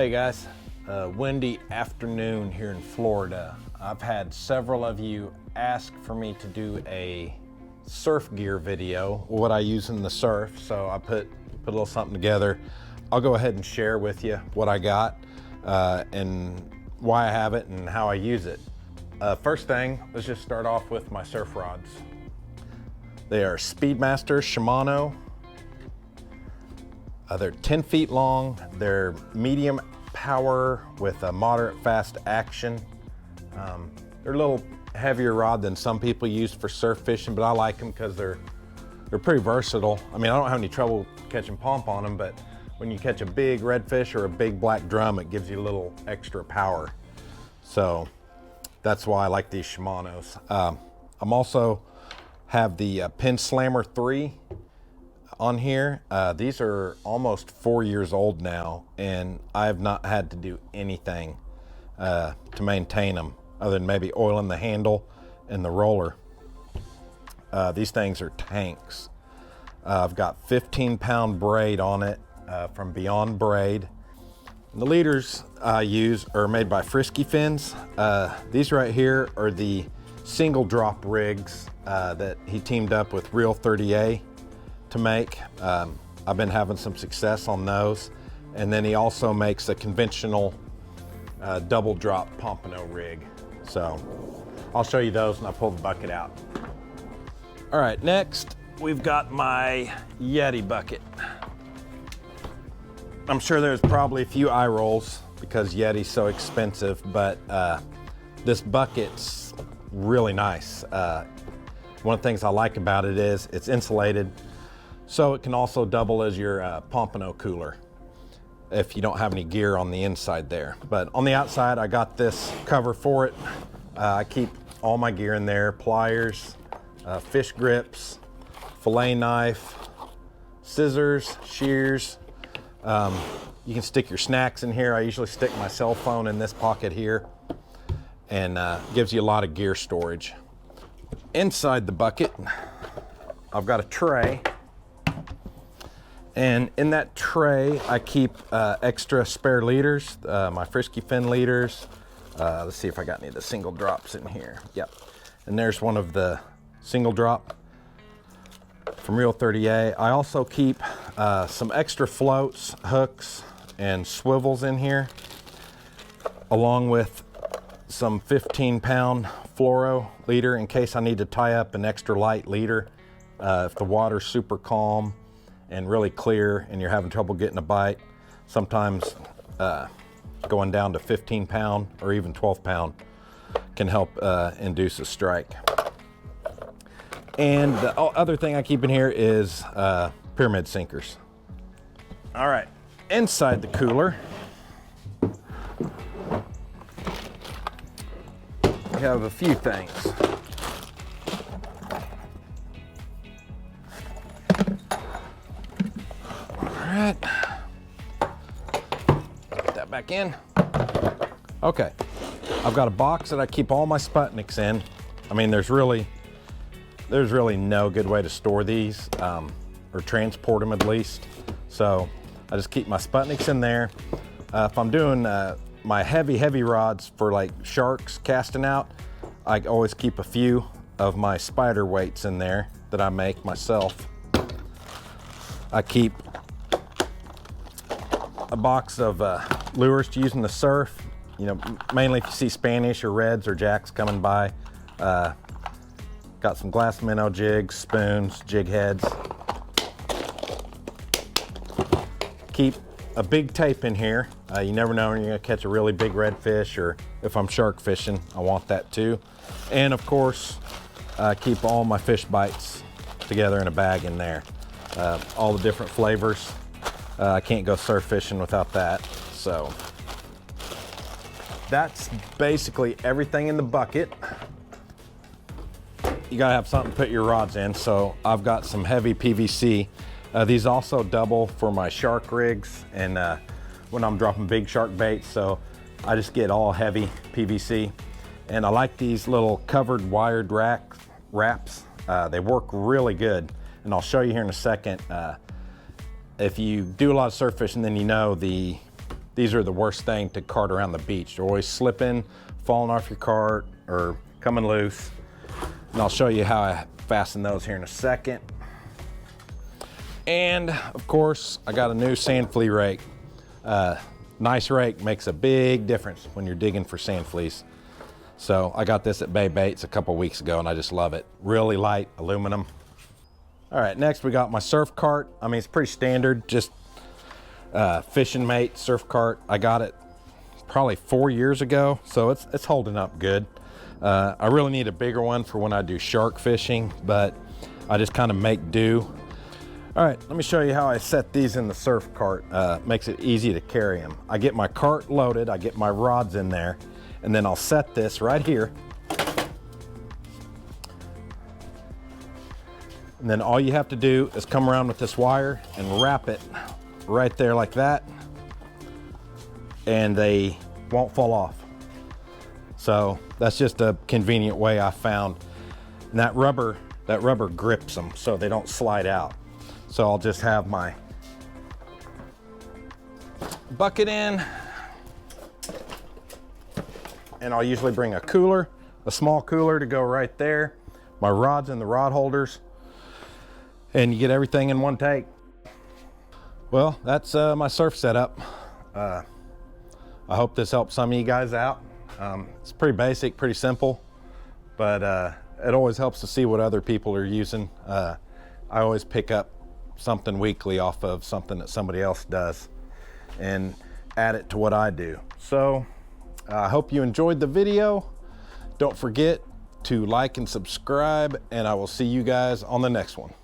Hey guys, windy afternoon here in Florida. I've had several of you ask for me to do a surf gear video, what I use in the surf, so I put a little something together. I'll go ahead and share with you what I got and why I have it and how I use it. First thing, let's just start off with my surf rods. They are Speedmaster Shimano. They're 10 feet long. They're medium power with a moderate fast action. They're a little heavier rod than some people use for surf fishing, but I like them because they're pretty versatile. I mean, I don't have any trouble catching pomp on them, but when you catch a big redfish or a big black drum, it gives you a little extra power. So that's why I like these Shimanos. I'm also have the Penn Slammer III on here. These are almost 4 years old now, and I have not had to do anything to maintain them other than maybe oiling the handle and the roller. These things are tanks. I've got 15-pound braid on it from Beyond Braid. And the leaders I use are made by Frisky Fins. These right here are the single drop rigs that he teamed up with Real 30A to make. I've been having some success on those. And then he also makes a conventional double drop pompano rig. So I'll show you those when I pull the bucket out. All right, next we've got my Yeti bucket. I'm sure there's probably a few eye rolls because Yeti's so expensive, but this bucket's really nice. One of the things I like about it is it's insulated, so it can also double as your pompano cooler if you don't have any gear on the inside there. But on the outside, I got this cover for it. I keep all my gear in there: pliers, fish grips, fillet knife, scissors, shears. You can stick your snacks in here. I usually stick my cell phone in this pocket here, and gives you a lot of gear storage. Inside the bucket, I've got a tray. And in that tray, I keep extra spare leaders, my Frisky Fin leaders. Let's see if I got any of the single drops in here. Yep. And there's one of the single drop from Real 30A. I also keep some extra floats, hooks, and swivels in here, along with some 15-pound fluoro leader in case I need to tie up an extra light leader. If the water's super calm and really clear and you're having trouble getting a bite, sometimes going down to 15-pound or even 12-pound can help induce a strike. And the other thing I keep in here is pyramid sinkers. All right, inside the cooler, we have a few things. All right, put that back in. Okay, I've got a box that I keep all my Sputniks in. I mean, there's really no good way to store these or transport them at least. So I just keep my Sputniks in there. If I'm doing my heavy rods for like sharks casting out, I always keep a few of my spider weights in there that I make myself. I keep a box of lures to use in the surf. You know, mainly if you see Spanish or reds or jacks coming by. Got some glass minnow jigs, spoons, jig heads. Keep a big tape in here. You never know when you're gonna catch a really big redfish, or if I'm shark fishing, I want that too. And of course, keep all my fish bites together in a bag in there. All the different flavors. I can't go surf fishing without that. So that's basically everything in the bucket. You gotta have something to put your rods in, so I've got some heavy PVC. These also double for my shark rigs and when I'm dropping big shark baits, so I just get all heavy PVC. And I like these little covered wired wraps. They work really good, and I'll show you here in a second. If you do a lot of surf fishing, then you know these these are the worst thing to cart around the beach. They're always slipping, falling off your cart, or coming loose. And I'll show you how I fasten those here in a second. And of course, I got a new sand flea rake. Nice rake makes a big difference when you're digging for sand fleas. So I got this at Bay Baits a couple weeks ago and I just love it. Really light aluminum. All right, next we got my surf cart. I mean, it's pretty standard, just fishing mate surf cart. I got it probably 4 years ago, so it's holding up good. I really need a bigger one for when I do shark fishing, but I just kind of make do. All right, let me show you how I set these in the surf cart. Makes it easy to carry them. I get my cart loaded, I get my rods in there, and then I'll set this right here. And then all you have to do is come around with this wire and wrap it right there like that, and they won't fall off. So that's just a convenient way I found. And that rubber grips them so they don't slide out. So I'll just have my bucket in, and I'll usually bring a cooler, a small cooler to go right there, my rods and the rod holders, and you get everything in one take. Well, that's my surf setup. I hope this helps some of you guys out. It's pretty basic, pretty simple, but it always helps to see what other people are using. I always pick up something weekly off of something that somebody else does and add it to what I do. So I hope you enjoyed the video. Don't forget to like and subscribe, and I will see you guys on the next one.